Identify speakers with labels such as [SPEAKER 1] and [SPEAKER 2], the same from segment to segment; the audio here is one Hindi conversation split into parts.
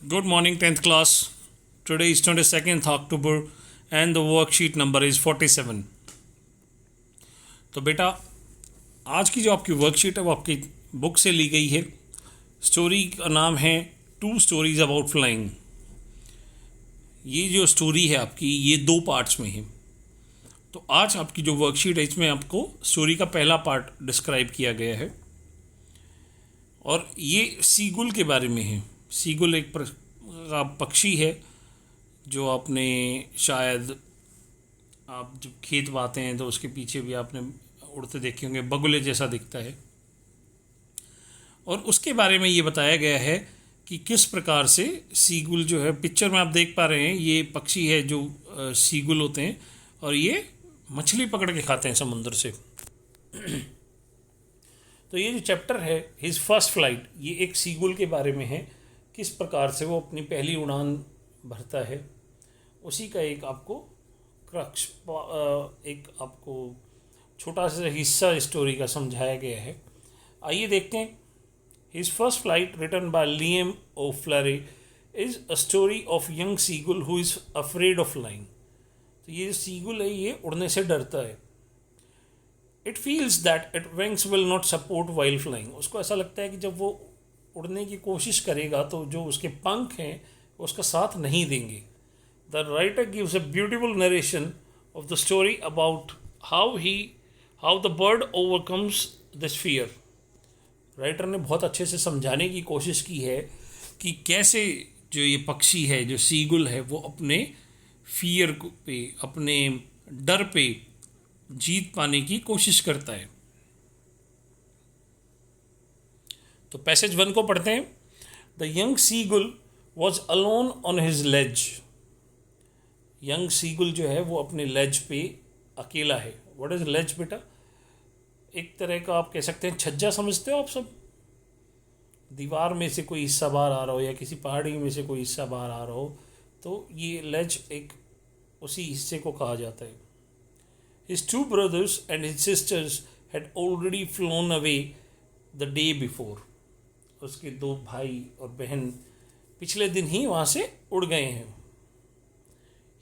[SPEAKER 1] Good morning, 10th class. Today is 22nd October and the worksheet number is 47. तो बेटा आज की जो आपकी वर्कशीट है वो आपकी बुक से ली गई है. स्टोरी का नाम है टू स्टोरीज अबाउट फ्लाइंग. ये जो स्टोरी है आपकी ये दो पार्ट्स में है. तो आज आपकी जो वर्कशीट है इसमें आपको स्टोरी का पहला पार्ट डिस्क्राइब किया गया है और ये सीगुल के बारे में है. सीगुल एक पक्षी है जो आपने शायद आप जब खेत बाते हैं तो उसके पीछे भी आपने उड़ते देखे होंगे. बगुले जैसा दिखता है और उसके बारे में ये बताया गया है कि किस प्रकार से सीगुल जो है, पिक्चर में आप देख पा रहे हैं ये पक्षी है जो सीगुल होते हैं और ये मछली पकड़ के खाते हैं समुद्र से. तो ये जो चैप्टर है हिज फर्स्ट फ्लाइट, ये एक सीगुल के बारे में है, किस प्रकार से वो अपनी पहली उड़ान भरता है. उसी का एक आपको क्रक्स, एक आपको छोटा सा हिस्सा स्टोरी का समझाया गया है. आइए देखते हैं. His first flight written by Liam O'Flaherty is a story of young seagull who is afraid of flying. तो ये सीगुल है ये उड़ने से डरता है. It feels that it wings will not support while flying. उसको ऐसा लगता है कि जब वो उड़ने की कोशिश करेगा तो जो उसके पंख हैं उसका साथ नहीं देंगे. The writer gives a beautiful narration of the story about how the bird overcomes this fear. Writer ने बहुत अच्छे से समझाने की कोशिश की है कि कैसे जो ये पक्षी है जो सीगुल है वो अपने फियर पे, अपने डर पे जीत पाने की कोशिश करता है. तो पैसेज 1 को पढ़ते हैं. The young seagull was alone on his ledge. Young seagull जो है वो अपने लेज पे अकेला है. व्हाट इज लेज बेटा? एक तरह का आप कह सकते हैं छज्जा, समझते हो आप सब? दीवार में से कोई हिस्सा बाहर आ रहा हो या किसी पहाड़ी में से कोई हिस्सा बाहर आ रहा हो तो ये लेज एक उसी हिस्से को कहा जाता है. His two brothers and his sisters had already flown away the day before. उसके दो भाई और बहन पिछले दिन ही वहाँ से उड़ गए हैं.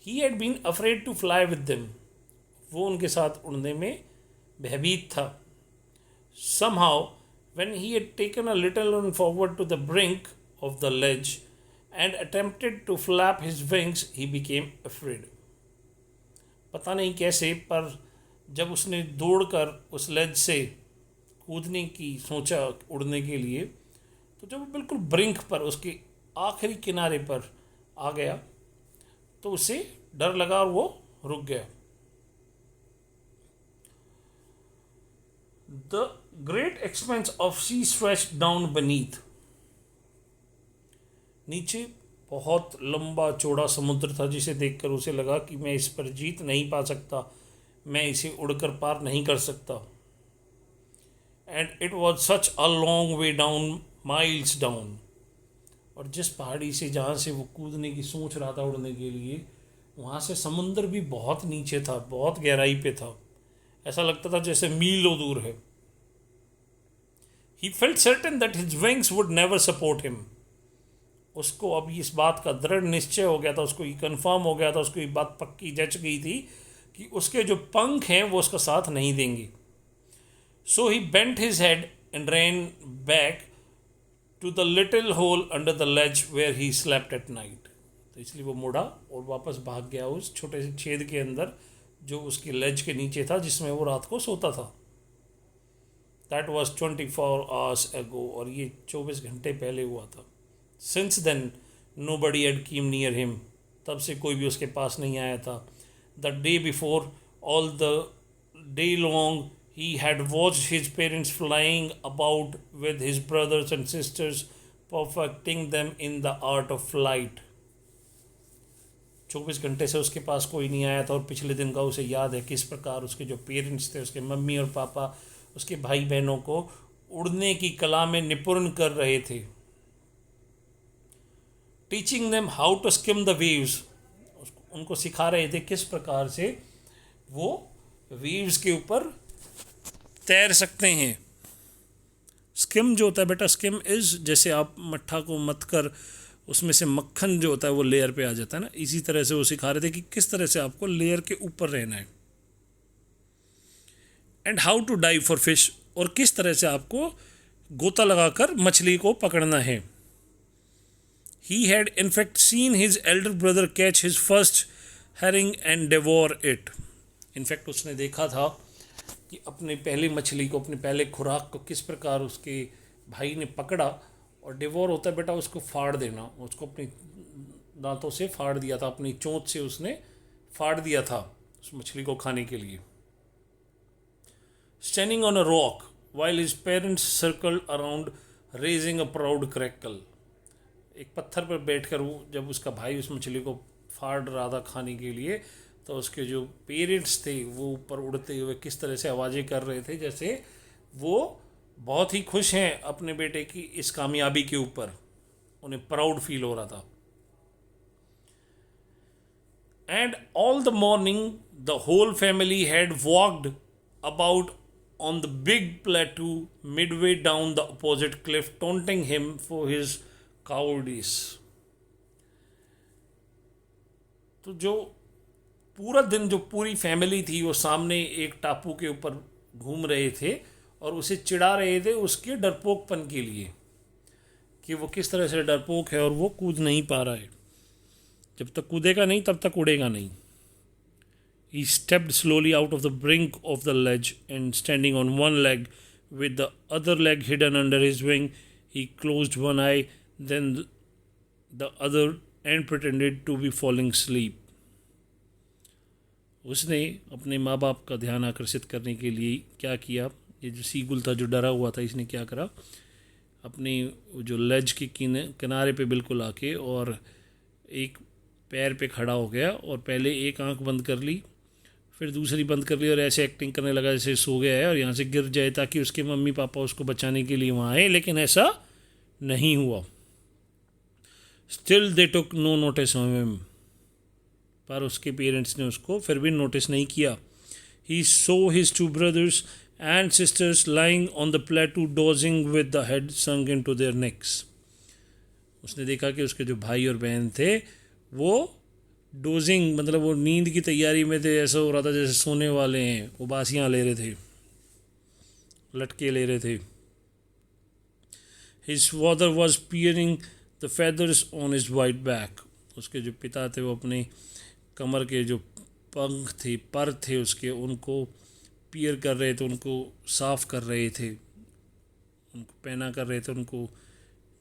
[SPEAKER 1] He had been afraid to fly with them. वो उनके साथ उड़ने में भयभीत था. Somehow, when he had taken a little on forward to the brink of the ledge and attempted to flap his wings, he became afraid. पता नहीं कैसे, पर जब उसने दौड़कर उस लेज से कूदने की सोचा उड़ने के लिए, तो जब वो बिल्कुल ब्रिंक पर, उसके आखिरी किनारे पर आ गया तो उसे डर लगा और वो रुक गया. The great expanse of sea stretched down beneath. नीचे बहुत लंबा चौड़ा समुद्र था जिसे देखकर उसे लगा कि मैं इस पर जीत नहीं पा सकता, मैं इसे उड़कर पार नहीं कर सकता. And it was such a long way down, miles down. और जिस पहाड़ी से जहाँ से वो कूदने की सोच रहा था उड़ने के लिए, वहाँ से समुद्र भी बहुत नीचे था, बहुत गहराई पे था. ऐसा लगता था जैसे मीलों दूर है. He felt certain that his wings would never support him. उसको अब इस बात का दृढ़ निश्चय हो गया था, उसको ये कन्फर्म हो गया था, उसको ये बात पक्की जच गई थी कि उसके जो पंख हैं वो उसका साथ नहीं देंगे. So he bent his head and ran back to the little hole under the ledge where he slept at night. तो इसलिए वो मुड़ा और वापस भाग गया उस छोटे से छेद के अंदर जो उसके लेज के नीचे था जिसमें वो रात को सोता था. That was 24 hours ago. और ये 24 घंटे पहले हुआ था. Since then, nobody had came near him. तब से कोई भी उसके पास नहीं आया था. The day before, all the day long, he had watched his parents flying about with his brothers and sisters, perfecting them in the art of flight. 24 घंटे से उसके पास कोई नहीं आया था और पिछले दिन का उसे याद है किस प्रकार उसके जो पेरेंट्स थे, उसके मम्मी और पापा, उसके भाई बहनों को उड़ने की कला में निपुण कर रहे थे. Teaching them how to skim the waves. उनको सिखा रहे थे किस प्रकार से वो वेव्स के ऊपर तैर सकते हैं. स्किम जो होता है बेटा, स्किम इज़ जैसे आप मट्ठा को मत कर उसमें से मक्खन जो होता है वो लेयर पे आ जाता है ना, इसी तरह से वो सिखा रहे थे कि किस तरह से आपको लेयर के ऊपर रहना है। And how to dive for fish, और किस तरह से आपको गोता लगाकर मछली को पकड़ना है। He had in fact seen his elder brother catch his first herring and devour it। In fact उसने देखा था कि अपनी पहली मछली को, अपनी पहले खुराक को किस प्रकार उसके भाई ने पकड़ा, और डिवोर होता है बेटा उसको फाड़ देना, उसको अपनी दांतों से फाड़ दिया था, अपनी चोंच से उसने फाड़ दिया था उस मछली को खाने के लिए। Standing on a rock while his parents circled around raising a proud crackle। एक पत्थर पर बैठकर वो, जब उसका भाई उस मछली को फाड़ रहा था खाने के लिए, तो उसके जो पेरेंट्स थे वो ऊपर उड़ते हुए किस तरह से आवाज़ें कर रहे थे, जैसे वो बहुत ही खुश हैं अपने बेटे की इस कामयाबी के ऊपर, उन्हें प्राउड फील हो रहा था। And all the morning the whole family had walked about on the big plateau midway down the opposite cliff, taunting him for his cowardice। तो जो पूरा दिन जो पूरी फैमिली थी वो सामने एक टापू के ऊपर घूम रहे थे और उसे चिढ़ा रहे थे उसके डरपोकपन के लिए, कि वो किस तरह से डरपोक है और वो कूद नहीं पा रहा है। जब तक कूदेगा नहीं तब तक उड़ेगा नहीं। He stepped slowly out of the brink of the ledge and standing on one leg with the other leg hidden under his wing, he closed one eye, then the other and pretended to be falling asleep। उसने अपने माँ बाप का ध्यान आकर्षित करने के लिए क्या किया, ये जो सीगुल था जो डरा हुआ था, इसने क्या करा, अपनी जो लेज के किनारे पे बिल्कुल आके और एक पैर पे खड़ा हो गया और पहले एक आंख बंद कर ली, फिर दूसरी बंद कर ली और ऐसे एक्टिंग करने लगा जैसे सो गया है और यहाँ से गिर जाए ताकि उसके मम्मी पापा उसको बचाने के लिए वहाँ आए, लेकिन ऐसा नहीं हुआ। Still they took no notice of him, पर उसके पेरेंट्स ने उसको फिर भी नोटिस नहीं किया। He so his two brothers and sisters lying on the plateau dozing with the head sunk into their necks. उसने देखा कि उसके जो भाई और बहन थे वो डोजिंग मतलब वो नींद की तैयारी में थे, ऐसा हो रहा था जैसे सोने वाले हैं, वो बासियाँ ले रहे थे, लटके ले रहे थे। His father was peering the feathers on his white back. उसके जो पिता थे वो अपने कमर के जो पंख थे, पर थे उसके, उनको पियर कर रहे थे, उनको साफ कर रहे थे, उनको पहना कर रहे थे, उनको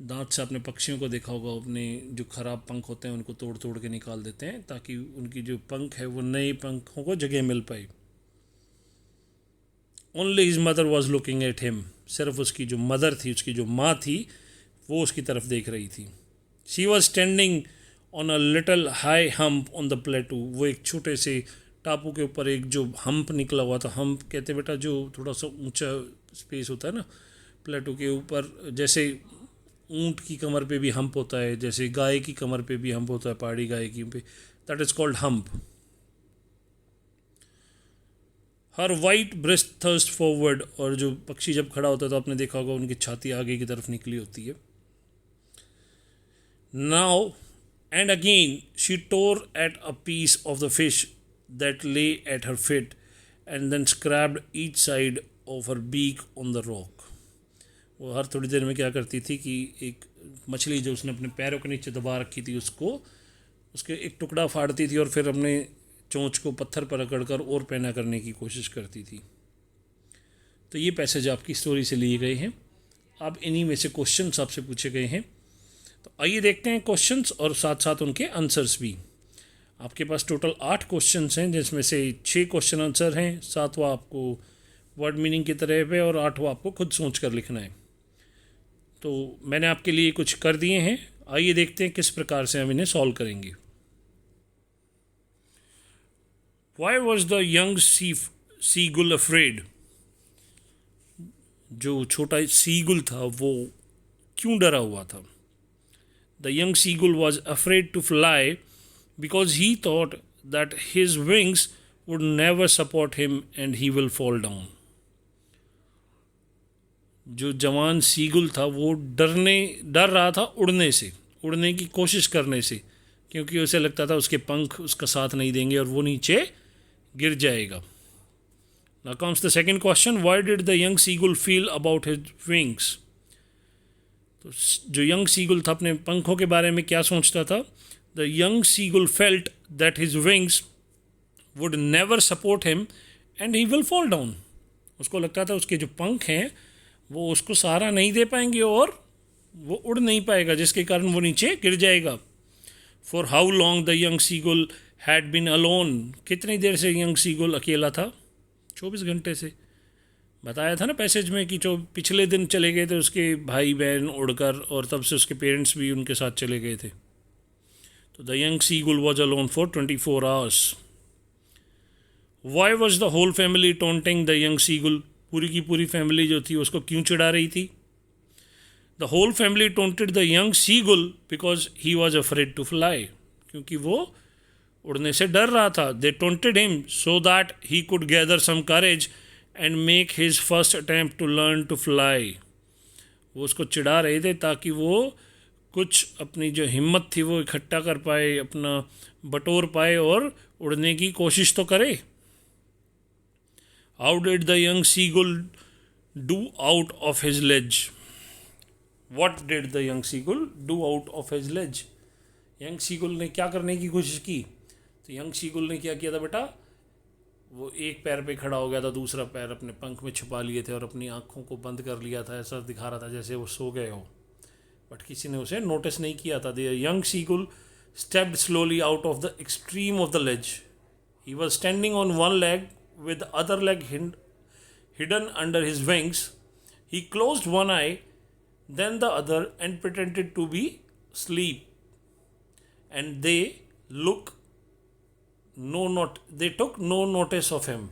[SPEAKER 1] दांत से। अपने पक्षियों को देखा होगा, अपने जो खराब पंख होते हैं उनको तोड़ तोड़ के निकाल देते हैं ताकि उनकी जो पंख है वो नए पंखों को जगह मिल पाए। Only his mother was looking at him. सिर्फ उसकी जो मदर थी, उसकी जो माँ थी, वो उसकी तरफ देख रही थी। She was standing on a little high hump on the प्लेटू। वो एक छोटे से टापू के ऊपर एक जो हम्प निकला हुआ था, हम्प कहते बेटा जो थोड़ा सा ऊंचा स्पेस होता है ना प्लेटू के ऊपर, जैसे ऊंट की कमर पे भी हम्प होता है, जैसे गाय की कमर पे भी हम्प होता है, पहाड़ी गाय की पे, that is called hump. Her white breast thrust forward, और जो पक्षी जब खड़ा होता है तो आपने देखा होगा उनकी छाती आगे की तरफ निकली होती है। Now and again she tore at a piece of the fish that lay at her feet and then scraped each side of her beak on the rock. वो हर थोड़ी देर में क्या करती थी कि एक मछली जो उसने अपने पैरों के नीचे दबा रखी थी उसको, उसके एक टुकड़ा फाड़ती थी और फिर अपने चोंच को पत्थर पर रगड़कर और पैना करने की कोशिश करती थी। तो ये पैसेज आपकी स्टोरी से लिए गए हैं। अब इन्हीं में से क्वेश्चंस आपसे पूछे गए हैं, तो आइए देखते हैं क्वेश्चंस और साथ साथ उनके आंसर्स भी। आपके पास टोटल 8 क्वेश्चंस हैं, जिसमें से 6 क्वेश्चन आंसर हैं, 7वां आपको वर्ड मीनिंग की तरह पे और 8वां आपको खुद सोच कर लिखना है। तो मैंने आपके लिए कुछ कर दिए हैं, आइए देखते हैं किस प्रकार से हम इन्हें सॉल्व करेंगे। Why was the young seagull afraid? जो छोटा सीगुल था वो क्यों डरा हुआ था? The young seagull was afraid to fly because he thought that his wings would never support him and he will fall down. जो जवान सीगुल था वो डर रहा था उड़ने से, उड़ने की कोशिश करने से, क्योंकि उसे लगता था उसके पंख उसका साथ नहीं देंगे और वो नीचे गिर जाएगा. Now comes the second question. Why did the young seagull feel about his wings? तो जो यंग सीगुल था अपने पंखों के बारे में क्या सोचता था? The young seagull felt that his wings would never support him and he will fall down. उसको लगता था उसके जो पंख हैं वो उसको सहारा नहीं दे पाएंगे और वो उड़ नहीं पाएगा, जिसके कारण वो नीचे गिर जाएगा. For how long the young seagull had been alone. कितनी देर से यंग सीगुल अकेला था? 24 घंटे से. बताया था ना पैसेज में कि जो पिछले दिन चले गए थे उसके भाई बहन उड़कर, और तब से उसके पेरेंट्स भी उनके साथ चले गए थे. तो the young seagull was alone for 24 hours. Why was the whole family taunting the young seagull. पूरी की पूरी फैमिली जो थी उसको क्यों चिढ़ा रही थी? The whole family taunted the young seagull because he was afraid to fly. क्योंकि वो उड़ने से डर रहा था. They taunted him so that he could gather some courage and make his first attempt to learn to fly. वो उसको चिढ़ा रहे थे ताकि वो कुछ अपनी जो हिम्मत थी वो इकट्ठा कर पाए, अपना बटोर पाए और उड़ने की कोशिश तो करे. How did the young seagull do out of his ledge. What did the young seagull do out of his ledge. Young seagull ने क्या करने की कोशिश की? तो यंग सीगुल ने क्या किया था बेटा? वो एक पैर पे खड़ा हो गया था, दूसरा पैर अपने पंख में छुपा लिए थे और अपनी आँखों को बंद कर लिया था. ऐसा दिखा रहा था जैसे वो सो गए हो, बट किसी ने उसे नोटिस नहीं किया था. The young seagull stepped slowly out of the extreme of the ledge. He was standing on one leg with the other leg hidden under his wings. He closed one I then the other and pretended to be asleep, and they took no notice of him.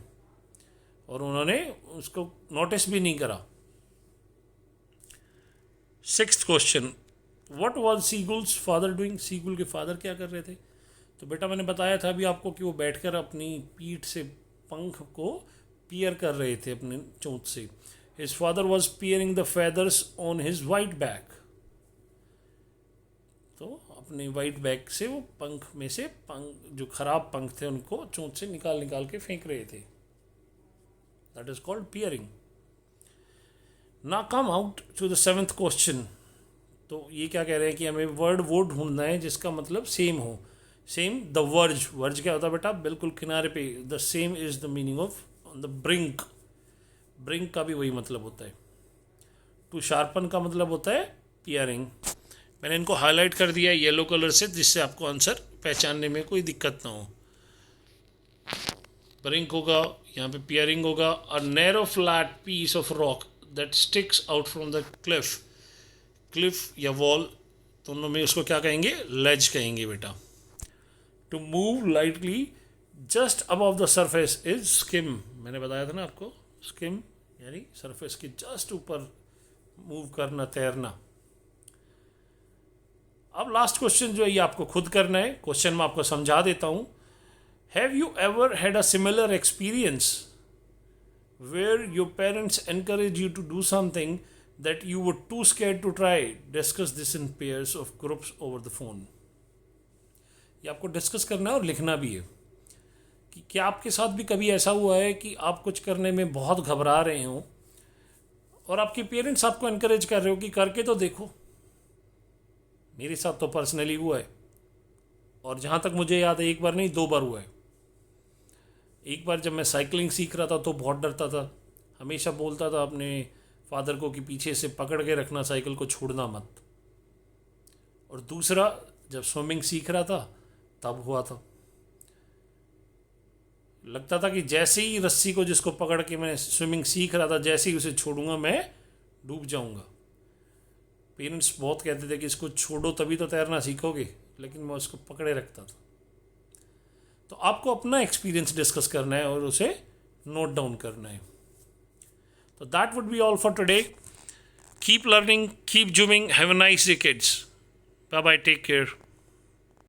[SPEAKER 1] और उन्होंने उसको नोटिस भी नहीं करा. Sixth question. What was seagull's father doing. Seagull के फादर क्या कर रहे थे? तो बेटा मैंने बताया था अभी आपको कि वो बैठकर अपनी पीठ से पंख को पियर कर रहे थे अपने चोंच से. His father was peering the feathers on his white back. तो अपने वाइट बैक से वो पंख में से जो खराब पंख थे उनको चोंच से निकाल के फेंक रहे थे. That is called peering. Now come out to the seventh question. तो ये क्या कह रहे हैं कि हमें वर्ड वो ढूंढना है जिसका मतलब सेम हो. सेम. The verge. वर्ज क्या होता है बेटा? बिल्कुल किनारे पे. The same is the meaning of on the brink. Brink का भी वही मतलब होता है. टू शार्पन का मतलब होता है पियरिंग. मैंने इनको हाईलाइट कर दिया है येलो कलर से, जिससे आपको आंसर पहचानने में कोई दिक्कत ना हो. ब्रिंक होगा, यहाँ पे पियरिंग होगा. A narrow flat piece of rock that sticks out from the cliff. Cliff या वॉल दोनों में उसको क्या कहेंगे? लेज कहेंगे बेटा. To move lightly just above the surface is skim. मैंने बताया था ना आपको, स्किम यानी सरफेस के जस्ट ऊपर मूव करना, तैरना. अब लास्ट क्वेश्चन जो है ये आपको खुद करना है. क्वेश्चन मैं आपको समझा देता हूं. Have you ever had a similar experience where your parents encourage you to do something that you were too scared to try. Discuss this in pairs of groups over the phone. ये आपको डिस्कस करना है और लिखना भी है कि क्या आपके साथ भी कभी ऐसा हुआ है कि आप कुछ करने में बहुत घबरा रहे हो और आपके पेरेंट्स आपको एनकरेज कर रहे हो कि करके तो देखो. मेरे साथ तो पर्सनली हुआ है, और जहाँ तक मुझे याद है एक बार नहीं 2 बार हुआ है. एक बार जब मैं साइकिलिंग सीख रहा था तो बहुत डरता था. हमेशा बोलता था अपने फादर को कि पीछे से पकड़ के रखना, साइकिल को छोड़ना मत. और दूसरा जब स्विमिंग सीख रहा था तब हुआ था. लगता था कि जैसे ही रस्सी को जिसको पकड़ के मैं स्विमिंग सीख रहा था, जैसे ही उसे छोड़ूंगा मैं डूब जाऊंगा. पेरेंट्स बहुत कहते थे कि इसको छोड़ो तभी तो तैरना सीखोगे, लेकिन मैं उसको पकड़े रखता था. तो आपको अपना एक्सपीरियंस डिस्कस करना है और उसे नोट डाउन करना है. तो that would be all for today. Keep learning, keep zooming. Have a nice day kids. Bye bye, take care.